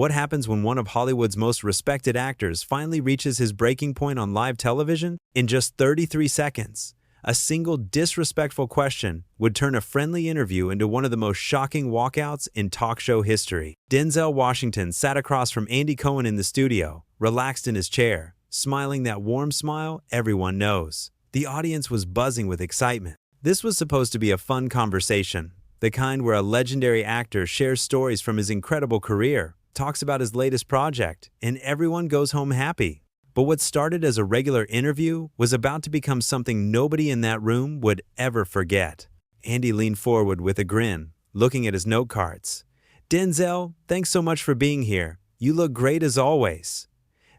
What happens when one of Hollywood's most respected actors finally reaches his breaking point on live television? In just 33 seconds, a single disrespectful question would turn a friendly interview into one of the most shocking walkouts in talk show history. Denzel Washington sat across from Andy Cohen in the studio, relaxed in his chair, smiling that warm smile everyone knows. The audience was buzzing with excitement. This was supposed to be a fun conversation, the kind where a legendary actor shares stories from his incredible career, talks about his latest project, and everyone goes home happy. But what started as a regular interview was about to become something nobody in that room would ever forget. Andy leaned forward with a grin, looking at his note cards. "Denzel, thanks so much for being here. You look great as always."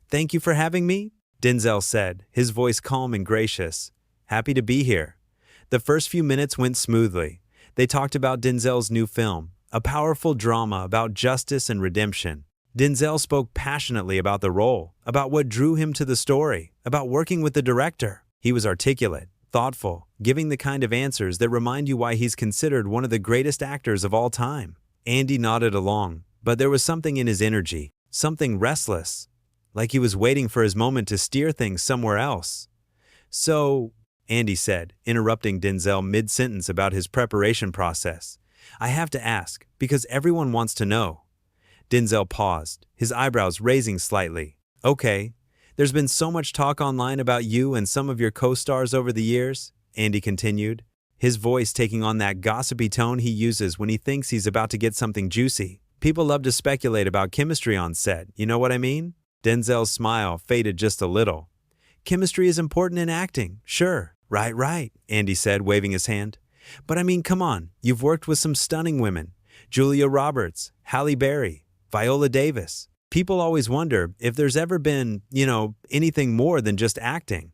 "Thank you for having me," Denzel said, his voice calm and gracious. "Happy to be here." The first few minutes went smoothly. They talked about Denzel's new film, a powerful drama about justice and redemption. Denzel spoke passionately about the role, about what drew him to the story, about working with the director. He was articulate, thoughtful, giving the kind of answers that remind you why he's considered one of the greatest actors of all time. Andy nodded along, but there was something in his energy, something restless, like he was waiting for his moment to steer things somewhere else. "So," Andy said, interrupting Denzel mid-sentence about his preparation process, "I have to ask, because everyone wants to know." Denzel paused, his eyebrows raising slightly. "Okay, there's been so much talk online about you and some of your co-stars over the years," Andy continued, his voice taking on that gossipy tone he uses when he thinks he's about to get something juicy. "People love to speculate about chemistry on set, you know what I mean?" Denzel's smile faded just a little. "Chemistry is important in acting, sure." Right, Andy said, waving his hand. "But I mean, come on, you've worked with some stunning women. Julia Roberts, Halle Berry, Viola Davis. People always wonder if there's ever been, anything more than just acting."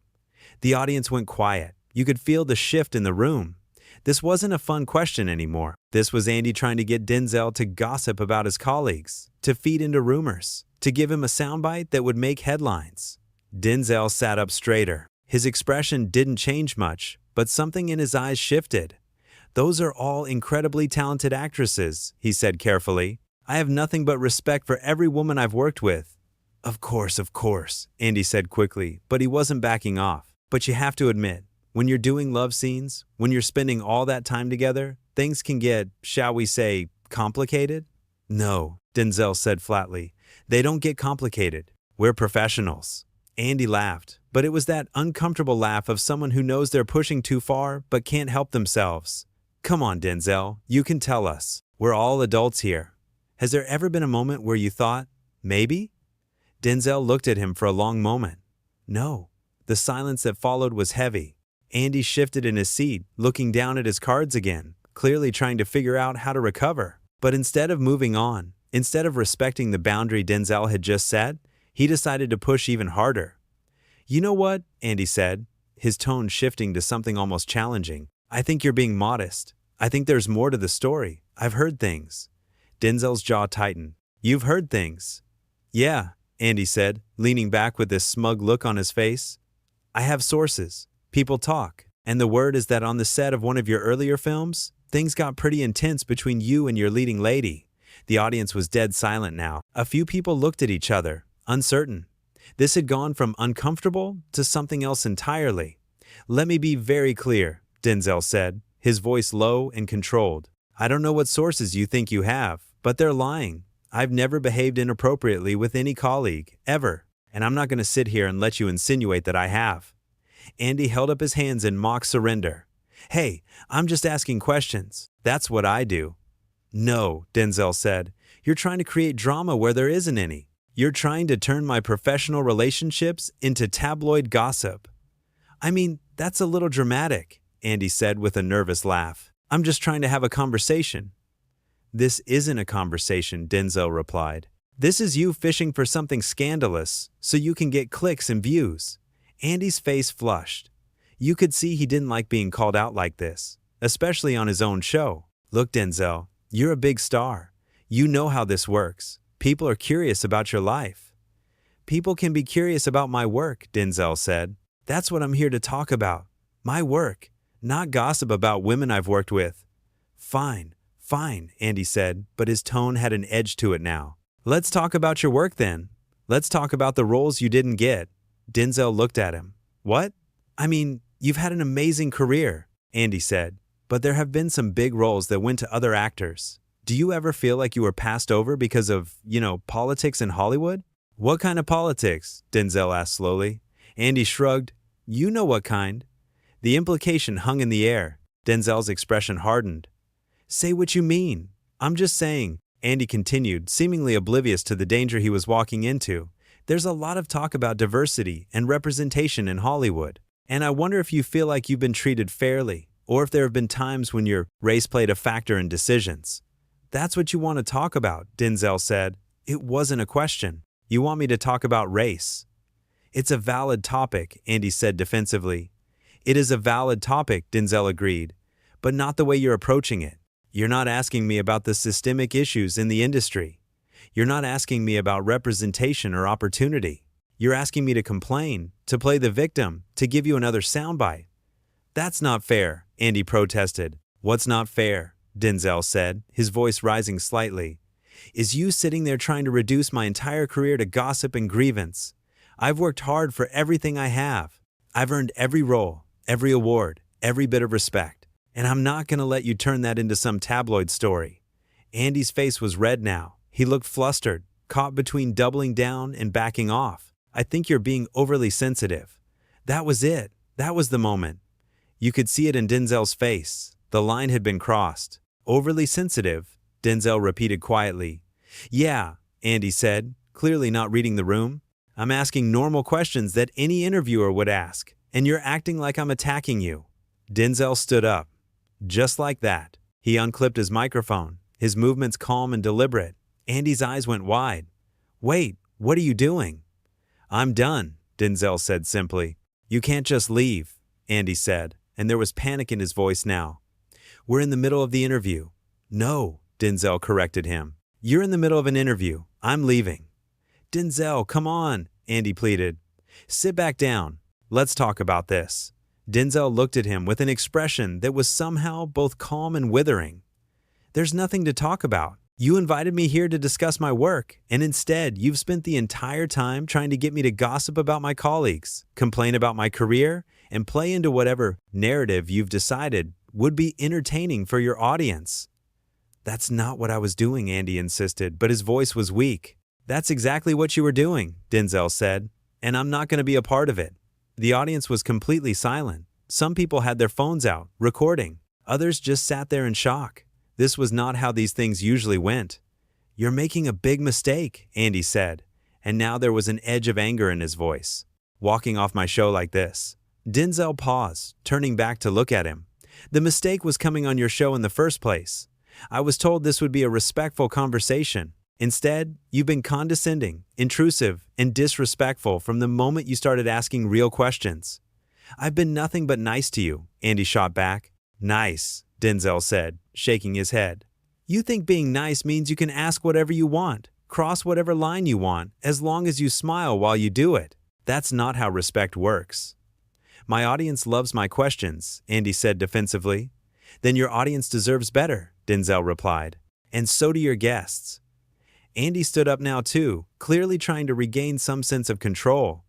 The audience went quiet. You could feel the shift in the room. This wasn't a fun question anymore. This was Andy trying to get Denzel to gossip about his colleagues, to feed into rumors, to give him a soundbite that would make headlines. Denzel sat up straighter. His expression didn't change much, but something in his eyes shifted. "Those are all incredibly talented actresses," he said carefully. "I have nothing but respect for every woman I've worked with." Of course," Andy said quickly, but he wasn't backing off. "But you have to admit, when you're doing love scenes, when you're spending all that time together, things can get, shall we say, complicated?" "No," Denzel said flatly. "They don't get complicated. We're professionals." Andy laughed, but it was that uncomfortable laugh of someone who knows they're pushing too far but can't help themselves. "Come on, Denzel, you can tell us. We're all adults here. Has there ever been a moment where you thought, maybe?" Denzel looked at him for a long moment. "No." The silence that followed was heavy. Andy shifted in his seat, looking down at his cards again, clearly trying to figure out how to recover. But instead of moving on, instead of respecting the boundary Denzel had just set, he decided to push even harder. "You know what?" Andy said, his tone shifting to something almost challenging. "I think you're being modest. I think there's more to the story. I've heard things." Denzel's jaw tightened. "You've heard things?" "Yeah," Andy said, leaning back with this smug look on his face. "I have sources. People talk. And the word is that on the set of one of your earlier films, things got pretty intense between you and your leading lady." The audience was dead silent now. A few people looked at each other, uncertain. This had gone from uncomfortable to something else entirely. "Let me be very clear," Denzel said, his voice low and controlled. "I don't know what sources you think you have, but they're lying. I've never behaved inappropriately with any colleague, ever, and I'm not going to sit here and let you insinuate that I have." Andy held up his hands in mock surrender. "Hey, I'm just asking questions. That's what I do." "No," Denzel said. "You're trying to create drama where there isn't any. You're trying to turn my professional relationships into tabloid gossip." "I mean, that's a little dramatic," Andy said with a nervous laugh. "I'm just trying to have a conversation." "This isn't a conversation," Denzel replied. "This is you fishing for something scandalous so you can get clicks and views." Andy's face flushed. You could see he didn't like being called out like this, especially on his own show. "Look, Denzel, you're a big star. You know how this works. People are curious about your life." "People can be curious about my work," Denzel said. "That's what I'm here to talk about. My work, not gossip about women I've worked with." Fine, Andy said, but his tone had an edge to it now. Let's talk about your work then. Let's talk about the roles you didn't get. Denzel looked at him. What? I mean, you've had an amazing career, Andy said, but there have been some big roles that went to other actors. Do you ever feel like you were passed over because of, politics in Hollywood? What kind of politics? Denzel asked slowly. Andy shrugged. You know what kind. The implication hung in the air. Denzel's expression hardened. Say what you mean. I'm just saying, Andy continued, seemingly oblivious to the danger he was walking into. There's a lot of talk about diversity and representation in Hollywood, and I wonder if you feel like you've been treated fairly, or if there have been times when your race played a factor in decisions. That's what you want to talk about, Denzel said. It wasn't a question. You want me to talk about race. It's a valid topic, Andy said defensively. It is a valid topic, Denzel agreed, but not the way you're approaching it. You're not asking me about the systemic issues in the industry. You're not asking me about representation or opportunity. You're asking me to complain, to play the victim, to give you another soundbite. That's not fair, Andy protested. What's not fair? Denzel said, his voice rising slightly. Is you sitting there trying to reduce my entire career to gossip and grievance. I've worked hard for everything I have. I've earned every role, every award, every bit of respect. And I'm not going to let you turn that into some tabloid story. Andy's face was red now. He looked flustered, caught between doubling down and backing off. I think you're being overly sensitive. That was it. That was the moment. You could see it in Denzel's face. The line had been crossed. Overly sensitive, Denzel repeated quietly. Yeah, Andy said, clearly not reading the room. I'm asking normal questions that any interviewer would ask, and you're acting like I'm attacking you. Denzel stood up. Just like that. He unclipped his microphone, his movements calm and deliberate. Andy's eyes went wide. Wait, what are you doing? I'm done, Denzel said simply. You can't just leave, Andy said, and there was panic in his voice now. We're in the middle of the interview. No, Denzel corrected him. You're in the middle of an interview. I'm leaving. Denzel, come on, Andy pleaded. Sit back down. Let's talk about this. Denzel looked at him with an expression that was somehow both calm and withering. There's nothing to talk about. You invited me here to discuss my work, and instead you've spent the entire time trying to get me to gossip about my colleagues, complain about my career, and play into whatever narrative you've decided would be entertaining for your audience. That's not what I was doing, Andy insisted, but his voice was weak. That's exactly what you were doing, Denzel said, and I'm not going to be a part of it. The audience was completely silent. Some people had their phones out, recording. Others just sat there in shock. This was not how these things usually went. You're making a big mistake, Andy said, and now there was an edge of anger in his voice. Walking off my show like this. Denzel paused, turning back to look at him. The mistake was coming on your show in the first place. I was told this would be a respectful conversation. Instead, you've been condescending, intrusive, and disrespectful from the moment you started asking real questions. I've been nothing but nice to you, Andy shot back. Nice, Denzel said, shaking his head. You think being nice means you can ask whatever you want, cross whatever line you want, as long as you smile while you do it. That's not how respect works. My audience loves my questions, Andy said defensively. Then your audience deserves better, Denzel replied. And so do your guests. Andy stood up now too, clearly trying to regain some sense of control.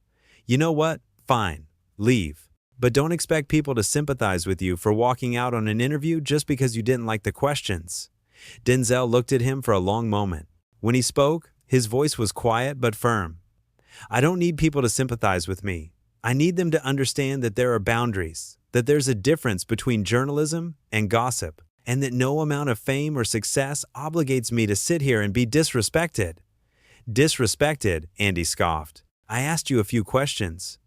You know what? Fine. Leave. But don't expect people to sympathize with you for walking out on an interview just because you didn't like the questions. Denzel looked at him for a long moment. When he spoke, his voice was quiet but firm. I don't need people to sympathize with me. I need them to understand that there are boundaries, that there's a difference between journalism and gossip, and that no amount of fame or success obligates me to sit here and be disrespected. Disrespected, Andy scoffed. I asked you a few questions.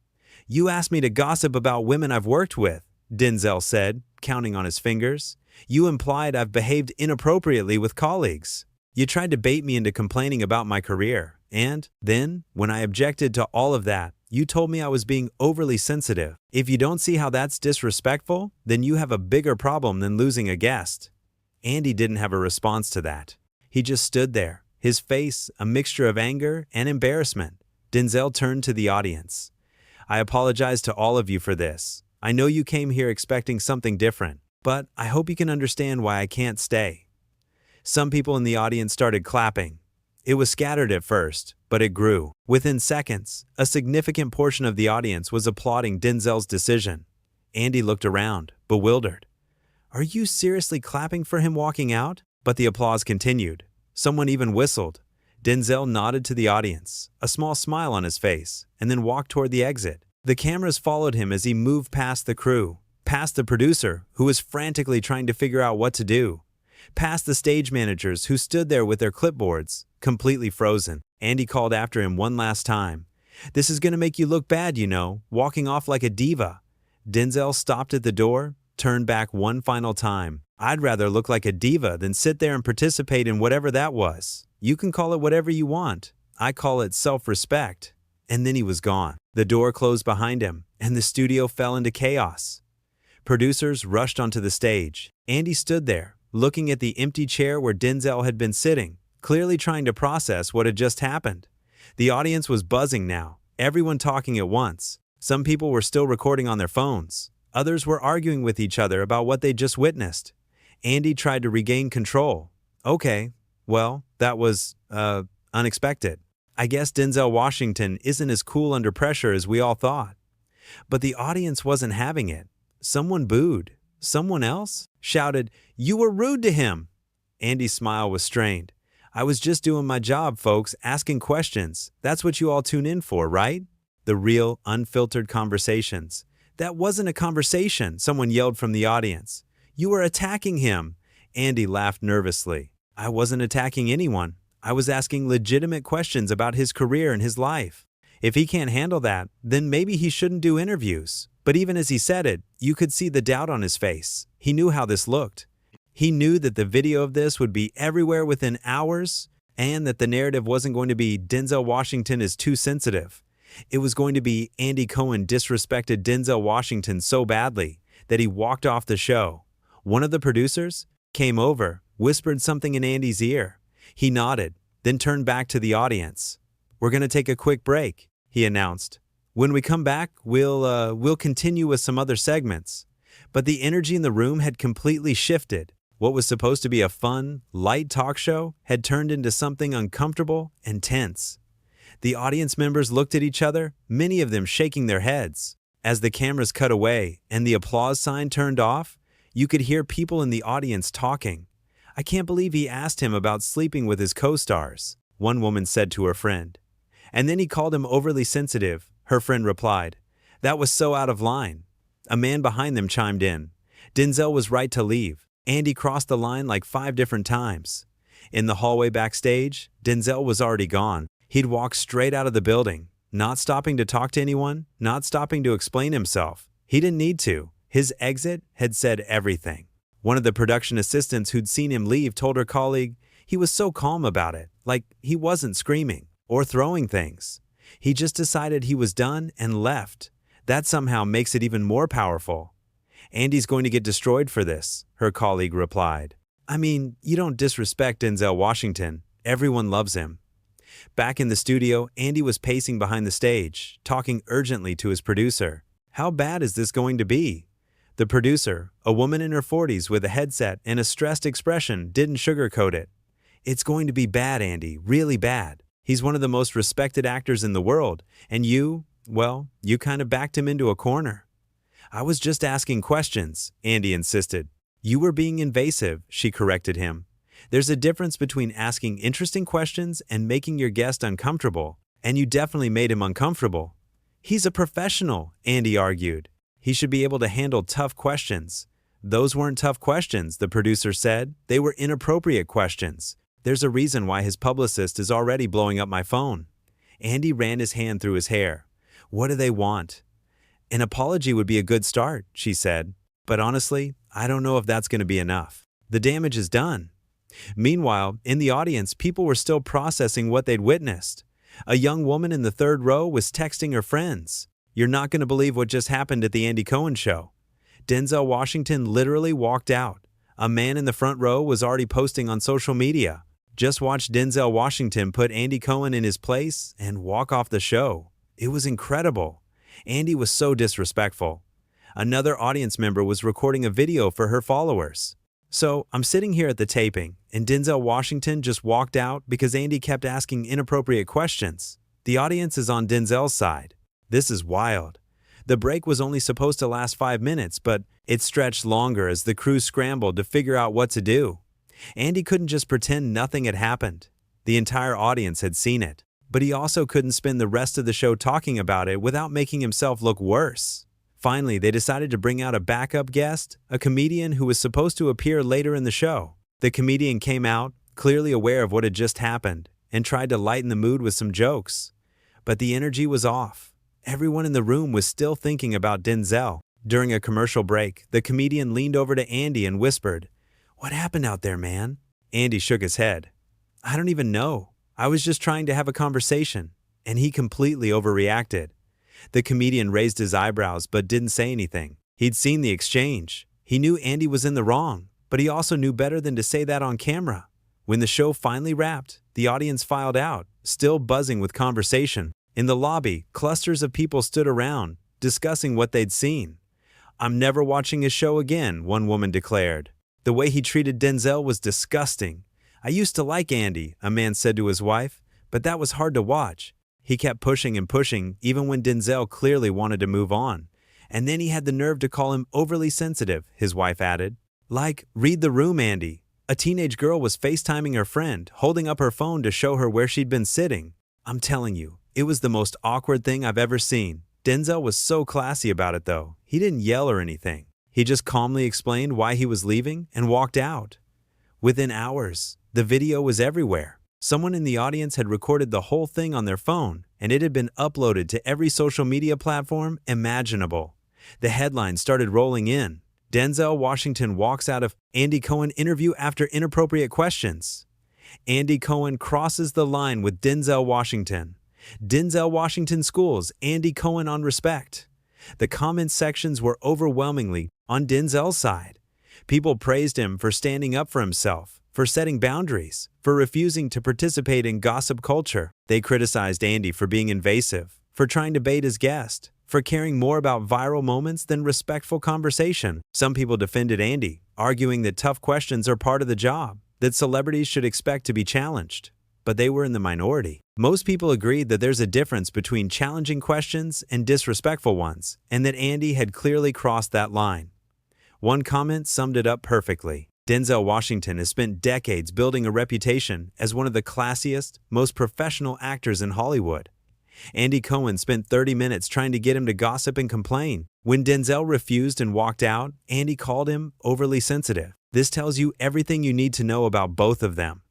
You asked me to gossip about women I've worked with, Denzel said, counting on his fingers. You implied I've behaved inappropriately with colleagues. You tried to bait me into complaining about my career. And then, when I objected to all of that, you told me I was being overly sensitive. If you don't see how that's disrespectful, then you have a bigger problem than losing a guest. Andy didn't have a response to that. He just stood there, his face a mixture of anger and embarrassment. Denzel turned to the audience. I apologize to all of you for this. I know you came here expecting something different, but I hope you can understand why I can't stay. Some people in the audience started clapping. It was scattered at first, but it grew. Within seconds, a significant portion of the audience was applauding Denzel's decision. Andy looked around, bewildered. Are you seriously clapping for him walking out? But the applause continued. Someone even whistled. Denzel nodded to the audience, a small smile on his face, and then walked toward the exit. The cameras followed him as he moved past the crew, past the producer, who was frantically trying to figure out what to do, past the stage managers who stood there with their clipboards, completely frozen. Andy called after him one last time. This is going to make you look bad, you know, walking off like a diva. Denzel stopped at the door, turned back one final time. I'd rather look like a diva than sit there and participate in whatever that was. You can call it whatever you want. I call it self-respect. And then he was gone. The door closed behind him, and the studio fell into chaos. Producers rushed onto the stage. Andy stood there, looking at the empty chair where Denzel had been sitting, clearly trying to process what had just happened. The audience was buzzing now, everyone talking at once. Some people were still recording on their phones. Others were arguing with each other about what they'd just witnessed. Andy tried to regain control. Okay, well, that was, unexpected. I guess Denzel Washington isn't as cool under pressure as we all thought. But the audience wasn't having it. Someone booed. Someone else shouted, "You were rude to him!" Andy's smile was strained. I was just doing my job, folks, asking questions. That's what you all tune in for, right? The real, unfiltered conversations. That wasn't a conversation, someone yelled from the audience. You were attacking him. Andy laughed nervously. I wasn't attacking anyone. I was asking legitimate questions about his career and his life. If he can't handle that, then maybe he shouldn't do interviews. But even as he said it, you could see the doubt on his face. He knew how this looked. He knew that the video of this would be everywhere within hours, and that the narrative wasn't going to be Denzel Washington is too sensitive. It was going to be Andy Cohen disrespected Denzel Washington so badly that he walked off the show. One of the producers came over, whispered something in Andy's ear. He nodded, then turned back to the audience. We're going to take a quick break, he announced. When we come back, we'll continue with some other segments. But the energy in the room had completely shifted. What was supposed to be a fun, light talk show had turned into something uncomfortable and tense. The audience members looked at each other, many of them shaking their heads. As the cameras cut away and the applause sign turned off, you could hear people in the audience talking. I can't believe he asked him about sleeping with his co-stars, one woman said to her friend. And then he called him overly sensitive, her friend replied. That was so out of line. A man behind them chimed in. Denzel was right to leave. Andy crossed the line like 5 different times. In the hallway backstage, Denzel was already gone. He'd walked straight out of the building, not stopping to talk to anyone, not stopping to explain himself. He didn't need to. His exit had said everything. One of the production assistants who'd seen him leave told her colleague he was so calm about it, like he wasn't screaming or throwing things. He just decided he was done and left. That somehow makes it even more powerful. Andy's going to get destroyed for this, her colleague replied. I mean, you don't disrespect Denzel Washington. Everyone loves him. Back in the studio, Andy was pacing behind the stage, talking urgently to his producer. How bad is this going to be? The producer, a woman in her 40s with a headset and a stressed expression, didn't sugarcoat it. It's going to be bad, Andy, really bad. He's one of the most respected actors in the world, and you kind of backed him into a corner. I was just asking questions, Andy insisted. You were being invasive, she corrected him. There's a difference between asking interesting questions and making your guest uncomfortable, and you definitely made him uncomfortable. He's a professional, Andy argued. He should be able to handle tough questions. Those weren't tough questions, the producer said. They were inappropriate questions. There's a reason why his publicist is already blowing up my phone. Andy ran his hand through his hair. What do they want? An apology would be a good start, she said. But honestly, I don't know if that's going to be enough. The damage is done. Meanwhile, in the audience, people were still processing what they'd witnessed. A young woman in the 3rd row was texting her friends. You're not going to believe what just happened at the Andy Cohen show. Denzel Washington literally walked out. A man in the front row was already posting on social media. Just watch Denzel Washington put Andy Cohen in his place and walk off the show. It was incredible. Andy was so disrespectful. Another audience member was recording a video for her followers. So, I'm sitting here at the taping, and Denzel Washington just walked out because Andy kept asking inappropriate questions. The audience is on Denzel's side. This is wild. The break was only supposed to last 5 minutes, but it stretched longer as the crew scrambled to figure out what to do. Andy couldn't just pretend nothing had happened. The entire audience had seen it. But he also couldn't spend the rest of the show talking about it without making himself look worse. Finally, they decided to bring out a backup guest, a comedian who was supposed to appear later in the show. The comedian came out, clearly aware of what had just happened, and tried to lighten the mood with some jokes. But the energy was off. Everyone in the room was still thinking about Denzel. During a commercial break, the comedian leaned over to Andy and whispered, "What happened out there, man?" Andy shook his head. "I don't even know. I was just trying to have a conversation." And he completely overreacted. The comedian raised his eyebrows but didn't say anything. He'd seen the exchange. He knew Andy was in the wrong, but he also knew better than to say that on camera. When the show finally wrapped, the audience filed out, still buzzing with conversation. In the lobby, clusters of people stood around, discussing what they'd seen. "I'm never watching his show again," one woman declared. "The way he treated Denzel was disgusting. I used to like Andy," a man said to his wife, "but that was hard to watch. He kept pushing and pushing, even when Denzel clearly wanted to move on. And then he had the nerve to call him overly sensitive," his wife added. "Like, read the room, Andy." A teenage girl was FaceTiming her friend, holding up her phone to show her where she'd been sitting. "I'm telling you, it was the most awkward thing I've ever seen." Denzel was so classy about it though. He didn't yell or anything. He just calmly explained why he was leaving and walked out. Within hours, the video was everywhere. Someone in the audience had recorded the whole thing on their phone, and it had been uploaded to every social media platform imaginable. The headlines started rolling in. Denzel Washington walks out of Andy Cohen interview after inappropriate questions. Andy Cohen crosses the line with Denzel Washington. Denzel Washington schools Andy Cohen on respect. The comment sections were overwhelmingly on Denzel's side. People praised him for standing up for himself, for setting boundaries, for refusing to participate in gossip culture. They criticized Andy for being invasive, for trying to bait his guest, for caring more about viral moments than respectful conversation. Some people defended Andy, arguing that tough questions are part of the job, that celebrities should expect to be challenged. But they were in the minority. Most people agreed that there's a difference between challenging questions and disrespectful ones, and that Andy had clearly crossed that line. One comment summed it up perfectly. Denzel Washington has spent decades building a reputation as one of the classiest, most professional actors in Hollywood. Andy Cohen spent 30 minutes trying to get him to gossip and complain. When Denzel refused and walked out, Andy called him overly sensitive. This tells you everything you need to know about both of them.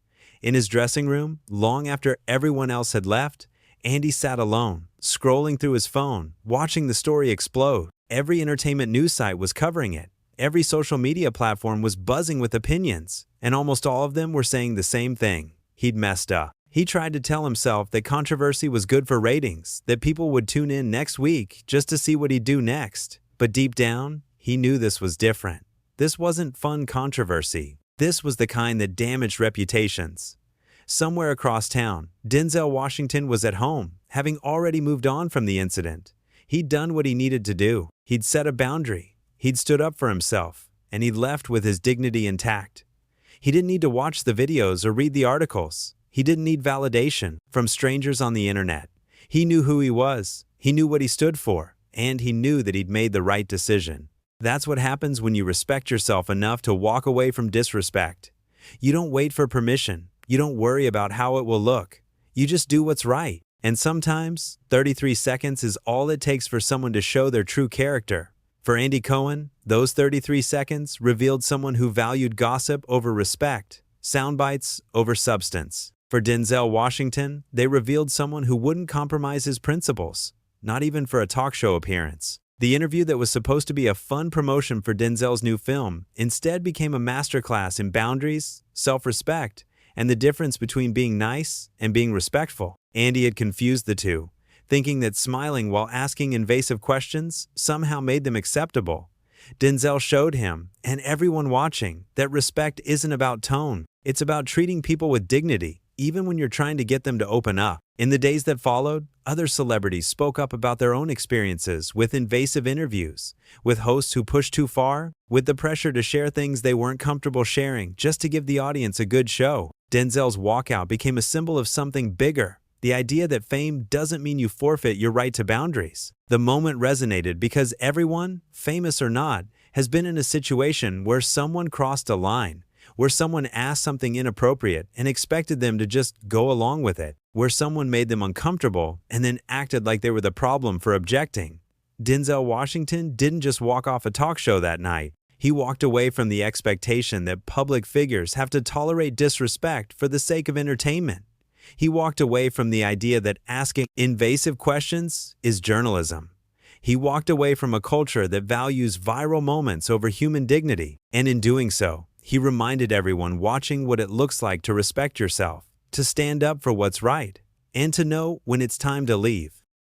In his dressing room, long after everyone else had left, Andy sat alone, scrolling through his phone, watching the story explode. Every entertainment news site was covering it. Every social media platform was buzzing with opinions, and almost all of them were saying the same thing. He'd messed up. He tried to tell himself that controversy was good for ratings, that people would tune in next week just to see what he'd do next. But deep down, he knew this was different. This wasn't fun controversy. This was the kind that damaged reputations. Somewhere across town, Denzel Washington was at home, having already moved on from the incident. He'd done what he needed to do. He'd set a boundary. He'd stood up for himself, and he'd left with his dignity intact. He didn't need to watch the videos or read the articles. He didn't need validation from strangers on the internet. He knew who he was, he knew what he stood for, and he knew that he'd made the right decision. That's what happens when you respect yourself enough to walk away from disrespect. You don't wait for permission. You don't worry about how it will look. You just do what's right. And sometimes, 33 seconds is all it takes for someone to show their true character. For Andy Cohen, those 33 seconds revealed someone who valued gossip over respect, sound bites over substance. For Denzel Washington, they revealed someone who wouldn't compromise his principles, not even for a talk show appearance. The interview that was supposed to be a fun promotion for Denzel's new film instead became a masterclass in boundaries, self-respect, and the difference between being nice and being respectful. Andy had confused the two, thinking that smiling while asking invasive questions somehow made them acceptable. Denzel showed him, and everyone watching, that respect isn't about tone. It's about treating people with dignity, even when you're trying to get them to open up. In the days that followed, other celebrities spoke up about their own experiences with invasive interviews, with hosts who pushed too far, with the pressure to share things they weren't comfortable sharing just to give the audience a good show. Denzel's walkout became a symbol of something bigger. The idea that fame doesn't mean you forfeit your right to boundaries. The moment resonated because everyone, famous or not, has been in a situation where someone crossed a line, where someone asked something inappropriate and expected them to just go along with it, where someone made them uncomfortable and then acted like they were the problem for objecting. Denzel Washington didn't just walk off a talk show that night. He walked away from the expectation that public figures have to tolerate disrespect for the sake of entertainment. He walked away from the idea that asking invasive questions is journalism. He walked away from a culture that values viral moments over human dignity, and in doing so, he reminded everyone watching what it looks like to respect yourself, to stand up for what's right, and to know when it's time to leave.